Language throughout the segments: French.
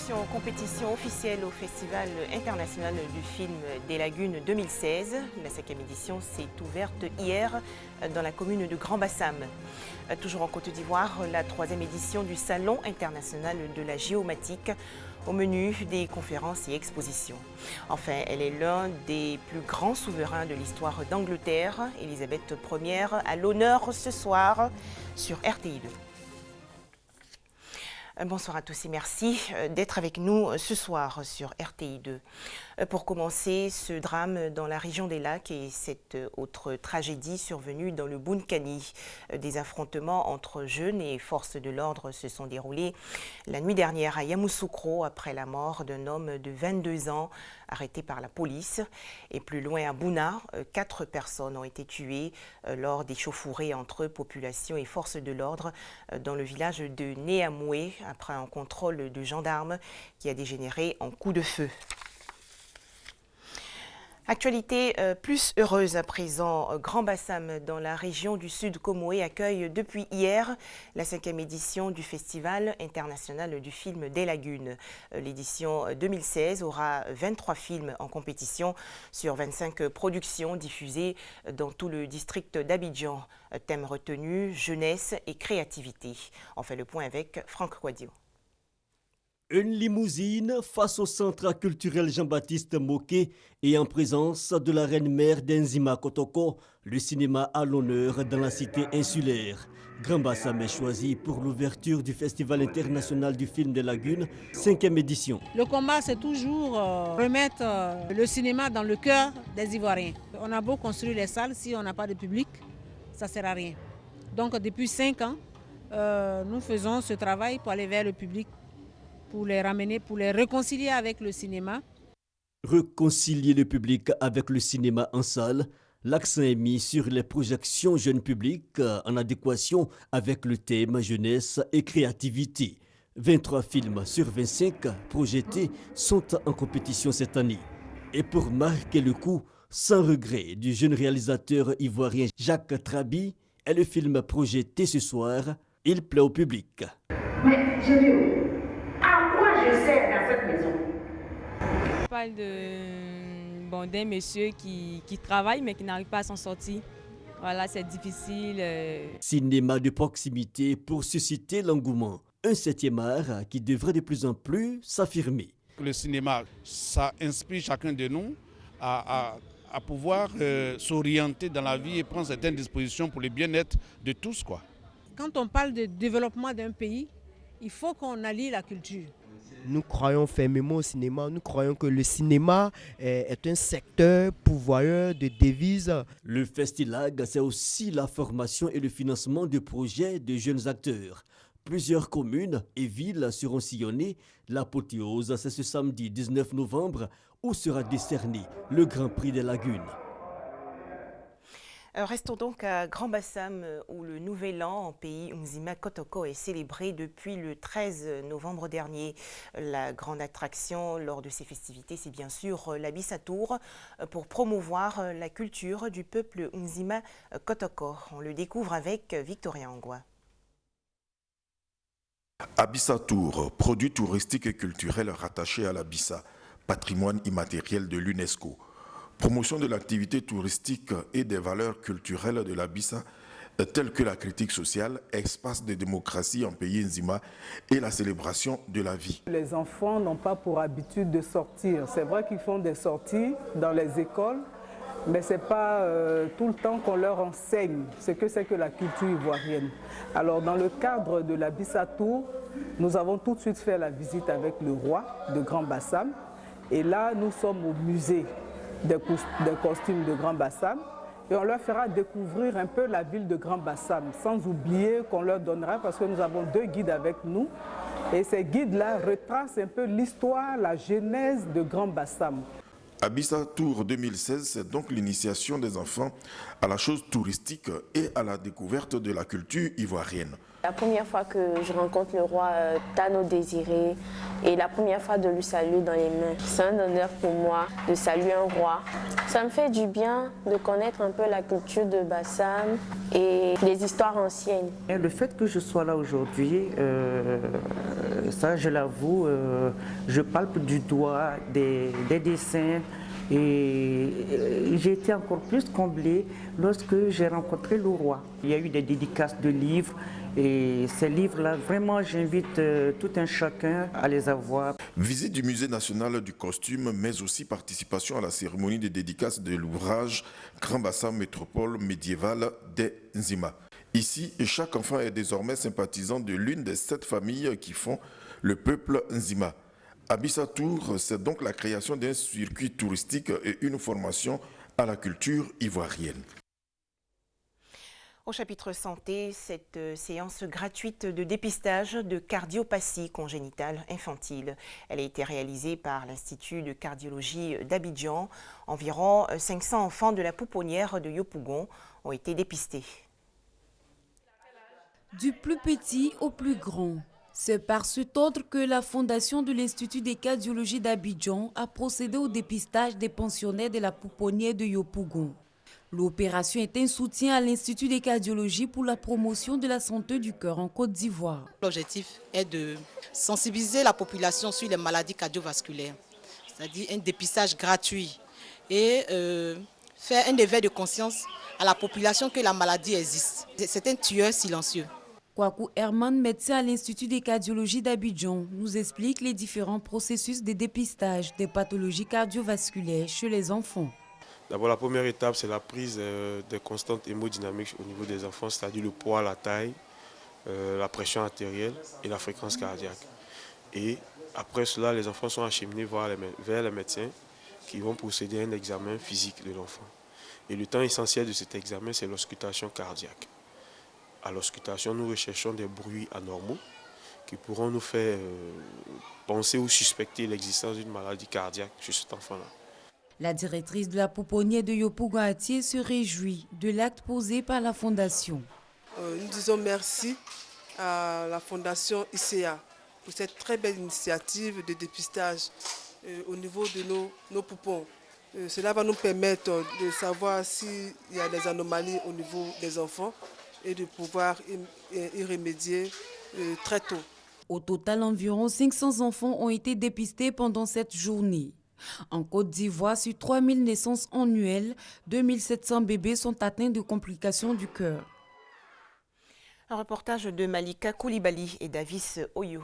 Introduction aux compétitions officielles au Festival international du film des Lagunes 2016. La 5e édition s'est ouverte hier dans la commune de Grand-Bassam. Toujours en Côte d'Ivoire, la 3e édition du Salon international de la géomatique. Au menu des conférences et expositions. Enfin, elle est l'un des plus grands souverains de l'histoire d'Angleterre. Élisabeth Ier à l'honneur ce soir sur RTI2. Bonsoir à tous et merci d'être avec nous ce soir sur RTI2. Pour commencer, ce drame dans la région des Lacs et cette autre tragédie survenue dans le Bounkani. Des affrontements entre jeunes et forces de l'ordre se sont déroulés la nuit dernière à Yamoussoukro après la mort d'un homme de 22 ans arrêté par la police. Et plus loin à Bouna, 4 personnes ont été tuées lors d'échauffourées entre population et forces de l'ordre dans le village de Néamoué après un contrôle de gendarmes qui a dégénéré en coup de feu. Actualité plus heureuse à présent, Grand-Bassam dans la région du Sud Comoé accueille depuis hier la 5e édition du Festival international du film des Lagunes. L'édition 2016 aura 23 films en compétition sur 25 productions diffusées dans tout le district d'Abidjan. Thème retenu, jeunesse et créativité. On fait le point avec Franck Quadio. Une limousine face au centre culturel Jean-Baptiste Moquet et en présence de la reine-mère d'Enzima Kotoko, le cinéma à l'honneur dans la cité insulaire. Grand-Bassam est choisi pour l'ouverture du Festival international du film des Lagunes, 5e édition. Le combat, c'est toujours remettre le cinéma dans le cœur des Ivoiriens. On a beau construire les salles, si on n'a pas de public, ça ne sert à rien. Donc depuis 5 ans, nous faisons ce travail pour aller vers le public, pour les ramener, pour les réconcilier avec le cinéma. Réconcilier le public avec le cinéma en salle, l'accent est mis sur les projections jeunes publics en adéquation avec le thème jeunesse et créativité. 23 films sur 25 projetés sont en compétition cette année. Et pour marquer le coup, sans regret, du jeune réalisateur ivoirien Jacques Trabi est le film projeté ce soir. Il plaît au public. Mais j'ai vu. Je sers dans cette maison. On parle d'un monsieur qui travaille mais qui n'arrive pas à s'en sortir. Voilà, c'est difficile. Cinéma de proximité pour susciter l'engouement. Un 7e art qui devrait de plus en plus s'affirmer. Le cinéma, ça inspire chacun de nous à pouvoir s'orienter dans la vie et prendre certaines dispositions pour le bien-être de tous, quoi. Quand on parle de développement d'un pays, il faut qu'on allie la culture. Nous croyons fermement au cinéma, nous croyons que le cinéma est un secteur pourvoyeur de devises. Le Festilag, c'est aussi la formation et le financement de projets de jeunes acteurs. Plusieurs communes et villes seront sillonnées. L'apothéose, c'est ce samedi 19 novembre où sera décerné le Grand Prix des Lagunes. Restons donc à Grand-Bassam où le Nouvel An en pays Nzima Kotoko est célébré depuis le 13 novembre dernier. La grande attraction lors de ces festivités, c'est bien sûr la Bissatour pour promouvoir la culture du peuple Nzima Kotoko. On le découvre avec Victoria Angwa. Abissatour, produit touristique et culturel rattaché à l'Abissa, patrimoine immatériel de l'UNESCO. Promotion de l'activité touristique et des valeurs culturelles de l'Abissa, telles que la critique sociale, espace de démocratie en pays Nzima et la célébration de la vie. Les enfants n'ont pas pour habitude de sortir. C'est vrai qu'ils font des sorties dans les écoles, mais ce n'est pas tout le temps qu'on leur enseigne ce que c'est que la culture ivoirienne. Alors dans le cadre de la Bissatour, nous avons tout de suite fait la visite avec le roi de Grand-Bassam. Et là, nous sommes au musée des costumes de Grand-Bassam et on leur fera découvrir un peu la ville de Grand-Bassam, sans oublier qu'on leur donnera, parce que nous avons 2 guides avec nous, et ces guides-là retracent un peu l'histoire, la genèse de Grand-Bassam. Abissatour 2016, c'est donc l'initiation des enfants à la chose touristique et à la découverte de la culture ivoirienne. La première fois que je rencontre le roi Tano Désiré et la première fois de lui saluer dans les mains, c'est un honneur pour moi de saluer un roi. Ça me fait du bien de connaître un peu la culture de Bassam et les histoires anciennes. Et le fait que je sois là aujourd'hui, ça je l'avoue, je palpe du doigt des dessins et j'ai été encore plus comblée lorsque j'ai rencontré le roi. Il y a eu des dédicaces de livres. Et ces livres-là, vraiment, j'invite tout un chacun à les avoir. Visite du Musée national du costume, mais aussi participation à la cérémonie de dédicace de l'ouvrage Grand Bassin métropole médiévale des Nzima. Ici, chaque enfant est désormais sympathisant de l'une des 7 familles qui font le peuple Nzima. Abissa Tour, c'est donc la création d'un circuit touristique et une formation à la culture ivoirienne. Au chapitre santé, cette séance gratuite de dépistage de cardiopathie congénitale infantile. Elle a été réalisée par l'Institut de cardiologie d'Abidjan. Environ 500 enfants de la pouponnière de Yopougon ont été dépistés. Du plus petit au plus grand. C'est par cet ordre que la fondation de l'Institut de cardiologie d'Abidjan a procédé au dépistage des pensionnaires de la pouponnière de Yopougon. L'opération est un soutien à l'Institut de cardiologie pour la promotion de la santé du cœur en Côte d'Ivoire. L'objectif est de sensibiliser la population sur les maladies cardiovasculaires, c'est-à-dire un dépistage gratuit et faire un éveil de conscience à la population que la maladie existe. C'est un tueur silencieux. Kwaku Herman, médecin à l'Institut de cardiologie d'Abidjan, nous explique les différents processus de dépistage des pathologies cardiovasculaires chez les enfants. D'abord, la première étape, c'est la prise des constantes hémodynamiques au niveau des enfants, c'est-à-dire le poids, la taille, la pression artérielle et la fréquence cardiaque. Et après cela, les enfants sont acheminés vers les médecins qui vont procéder à un examen physique de l'enfant. Et le temps essentiel de cet examen, c'est l'auscultation cardiaque. À l'auscultation, nous recherchons des bruits anormaux qui pourront nous faire penser ou suspecter l'existence d'une maladie cardiaque chez cet enfant-là. La directrice de la pouponnière de Yopougon-Atier se réjouit de l'acte posé par la fondation. Nous disons merci à la fondation ICA pour cette très belle initiative de dépistage au niveau de nos poupons. Cela va nous permettre de savoir s'il y a des anomalies au niveau des enfants et de pouvoir y remédier très tôt. Au total, environ 500 enfants ont été dépistés pendant cette journée. En Côte d'Ivoire, sur 3000 naissances annuelles, 2700 bébés sont atteints de complications du cœur. Un reportage de Malika Koulibaly et Davis Oyo.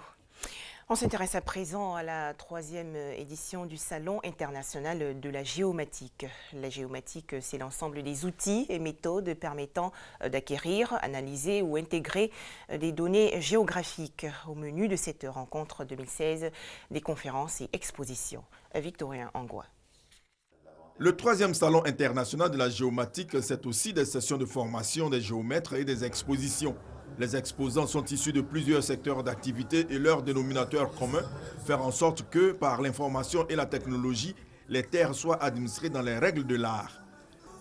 On s'intéresse à présent à la 3e édition du Salon international de la géomatique. La géomatique, c'est l'ensemble des outils et méthodes permettant d'acquérir, analyser ou intégrer des données géographiques. Au menu de cette rencontre 2016, des conférences et expositions. Victorien Angois. Le 3e Salon international de la géomatique, c'est aussi des sessions de formation des géomètres et des expositions. Les exposants sont issus de plusieurs secteurs d'activité et leur dénominateur commun, faire en sorte que, par l'information et la technologie, les terres soient administrées dans les règles de l'art.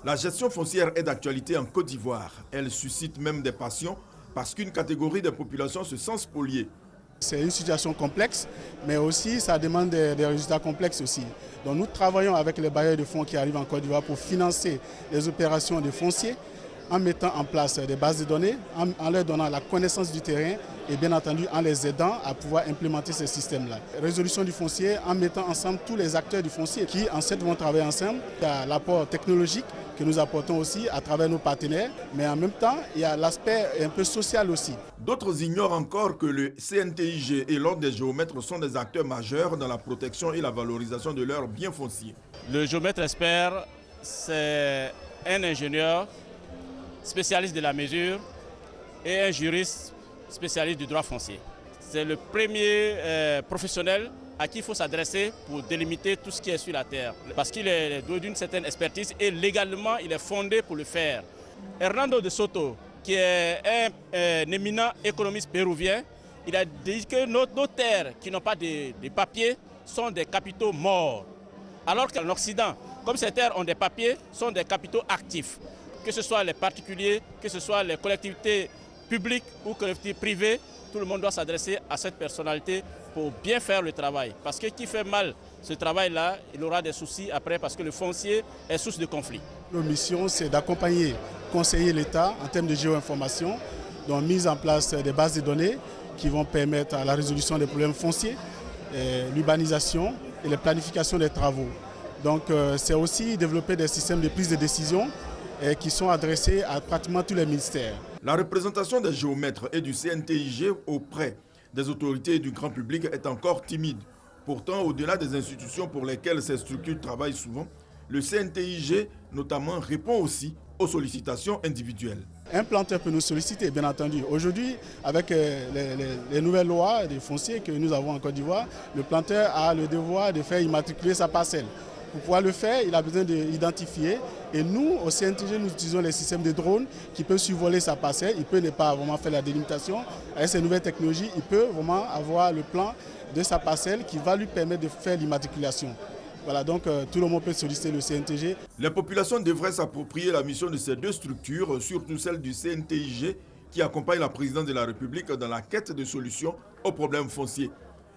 La gestion foncière est d'actualité en Côte d'Ivoire. Elle suscite même des passions parce qu'une catégorie de population se sent spoliée. C'est une situation complexe, mais aussi ça demande des résultats complexes aussi. Donc nous travaillons avec les bailleurs de fonds qui arrivent en Côte d'Ivoire pour financer les opérations de foncier, en mettant en place des bases de données, en leur donnant la connaissance du terrain et bien entendu en les aidant à pouvoir implémenter ces systèmes-là. Résolution du foncier en mettant ensemble tous les acteurs du foncier qui ensuite vont travailler ensemble. Il y a l'apport technologique que nous apportons aussi à travers nos partenaires, mais en même temps il y a l'aspect un peu social aussi. D'autres ignorent encore que le CNTIG et l'Ordre des géomètres sont des acteurs majeurs dans la protection et la valorisation de leurs biens fonciers. Le géomètre expert, c'est un ingénieur spécialiste de la mesure et un juriste spécialiste du droit foncier. C'est le premier professionnel à qui il faut s'adresser pour délimiter tout ce qui est sur la terre. Parce qu'il est doué d'une certaine expertise et légalement il est fondé pour le faire. Hernando de Soto, qui est un éminent économiste péruvien, il a dit que nos terres qui n'ont pas de papiers sont des capitaux morts. Alors qu'en Occident, comme ces terres ont des papiers, sont des capitaux actifs. Que ce soit les particuliers, que ce soit les collectivités publiques ou collectivités privées, tout le monde doit s'adresser à cette personnalité pour bien faire le travail. Parce que qui fait mal ce travail-là, il aura des soucis après parce que le foncier est source de conflit. Notre mission, c'est d'accompagner, conseiller l'État en termes de géoinformation, donc mise en place des bases de données qui vont permettre à la résolution des problèmes fonciers, l'urbanisation et la planification des travaux. Donc c'est aussi développer des systèmes de prise de décision qui sont adressés à pratiquement tous les ministères. La représentation des géomètres et du CNTIG auprès des autorités et du grand public est encore timide. Pourtant, au-delà des institutions pour lesquelles ces structures travaillent souvent, le CNTIG notamment répond aussi aux sollicitations individuelles. Un planteur peut nous solliciter, bien entendu. Aujourd'hui, avec les nouvelles lois des fonciers que nous avons en Côte d'Ivoire, le planteur a le devoir de faire immatriculer sa parcelle. Pour pouvoir le faire, il a besoin d'identifier. Et nous, au CNTG, nous utilisons les systèmes de drones qui peuvent survoler sa parcelle. Il peut ne pas vraiment faire la délimitation. Avec ces nouvelles technologies, il peut vraiment avoir le plan de sa parcelle qui va lui permettre de faire l'immatriculation. Voilà, donc tout le monde peut solliciter le CNTG. Les populations devraient s'approprier la mission de ces deux structures, surtout celle du CNTIG, qui accompagne la présidence de la République dans la quête de solutions aux problèmes fonciers.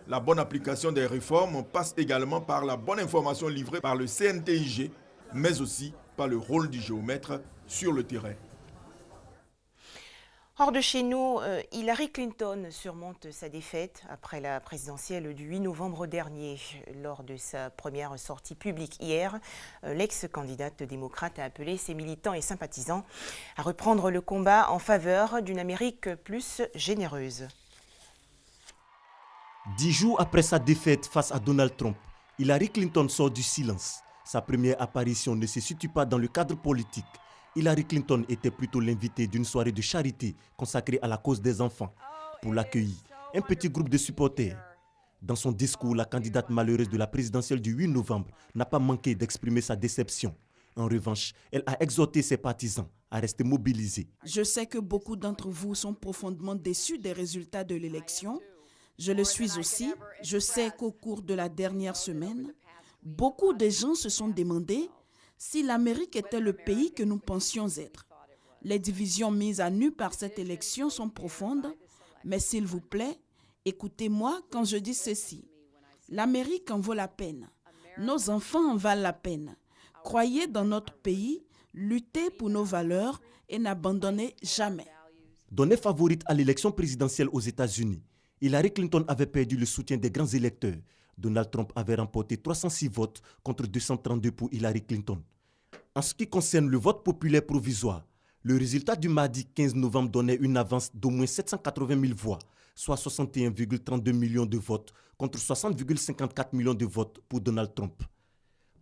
La bonne application des réformes passe également par la bonne information livrée par le CNTIG, mais aussi par le rôle du géomètre sur le terrain. Hors de chez nous, Hillary Clinton surmonte sa défaite après la présidentielle du 8 novembre dernier. Lors de sa première sortie publique hier, l'ex-candidate démocrate a appelé ses militants et sympathisants à reprendre le combat en faveur d'une Amérique plus généreuse. 10 jours après sa défaite face à Donald Trump, Hillary Clinton sort du silence. Sa première apparition ne se situe pas dans le cadre politique. Hillary Clinton était plutôt l'invitée d'une soirée de charité consacrée à la cause des enfants. Pour l'accueillir, un petit groupe de supporters. Dans son discours, la candidate malheureuse de la présidentielle du 8 novembre n'a pas manqué d'exprimer sa déception. En revanche, elle a exhorté ses partisans à rester mobilisés. Je sais que beaucoup d'entre vous sont profondément déçus des résultats de l'élection. Je le suis aussi. Je sais qu'au cours de la dernière semaine, beaucoup de gens se sont demandé si l'Amérique était le pays que nous pensions être. Les divisions mises à nu par cette élection sont profondes, mais s'il vous plaît, écoutez-moi quand je dis ceci. L'Amérique en vaut la peine. Nos enfants en valent la peine. Croyez dans notre pays, luttez pour nos valeurs et n'abandonnez jamais. Donnée favorite à l'élection présidentielle aux États-Unis, Hillary Clinton avait perdu le soutien des grands électeurs. Donald Trump avait remporté 306 votes contre 232 pour Hillary Clinton. En ce qui concerne le vote populaire provisoire, le résultat du mardi 15 novembre donnait une avance d'au moins 780 000 voix, soit 61,32 millions de votes contre 60,54 millions de votes pour Donald Trump.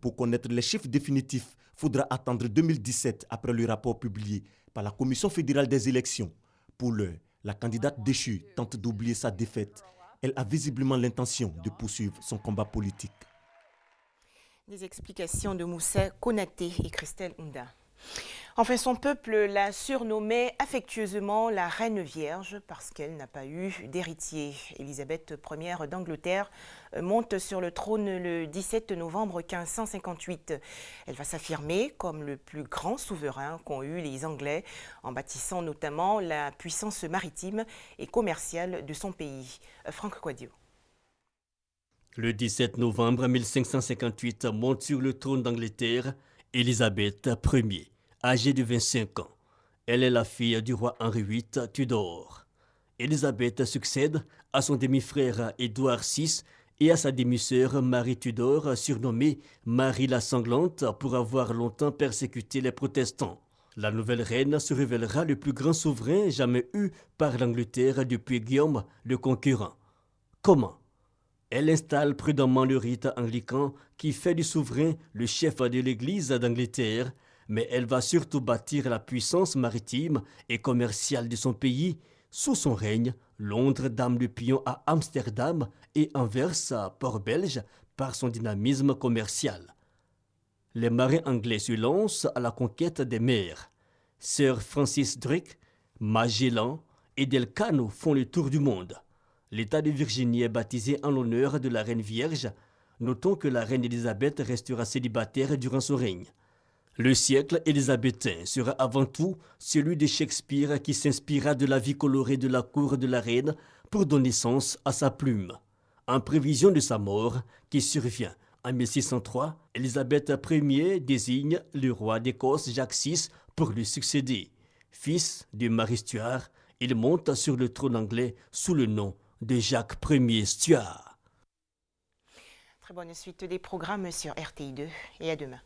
Pour connaître les chiffres définitifs, il faudra attendre 2017 après le rapport publié par la Commission fédérale des élections. Pour l'heure, la candidate déchue tente d'oublier sa défaite. Elle a visiblement l'intention de poursuivre son combat politique. Des explications de Moussa Konaté et Christelle Ounda. Enfin, son peuple la surnommait affectueusement la Reine Vierge parce qu'elle n'a pas eu d'héritier. Élisabeth Ier d'Angleterre monte sur le trône le 17 novembre 1558. Elle va s'affirmer comme le plus grand souverain qu'ont eu les Anglais, en bâtissant notamment la puissance maritime et commerciale de son pays. Franck Quadio. Le 17 novembre 1558 monte sur le trône d'Angleterre Élisabeth Ier, âgée de 25 ans. Elle est la fille du roi Henri VIII Tudor. Élisabeth succède à son demi-frère Édouard VI et à sa demi-sœur Marie Tudor, surnommée Marie la Sanglante pour avoir longtemps persécuté les protestants. La nouvelle reine se révélera le plus grand souverain jamais eu par l'Angleterre depuis Guillaume le Conquérant. Comment ? Elle installe prudemment le rite anglican qui fait du souverain le chef de l'Église d'Angleterre, mais elle va surtout bâtir la puissance maritime et commerciale de son pays. Sous son règne, Londres dame le pion à Amsterdam et Anvers, port belge, par son dynamisme commercial. Les marins anglais se lancent à la conquête des mers. Sir Francis Drake, Magellan et Del Cano font le tour du monde. L'État de Virginie est baptisé en l'honneur de la Reine Vierge. Notons que la reine Élisabeth restera célibataire durant son règne. Le siècle élisabétain sera avant tout celui de Shakespeare qui s'inspira de la vie colorée de la cour de la reine pour donner sens à sa plume. En prévision de sa mort, qui survient en 1603, Élisabeth Ier désigne le roi d'Écosse Jacques VI pour lui succéder. Fils de Marie Stuart, il monte sur le trône anglais sous le nom de Jacques Ier Stuart. Très bonne suite des programmes sur RTI2 et à demain.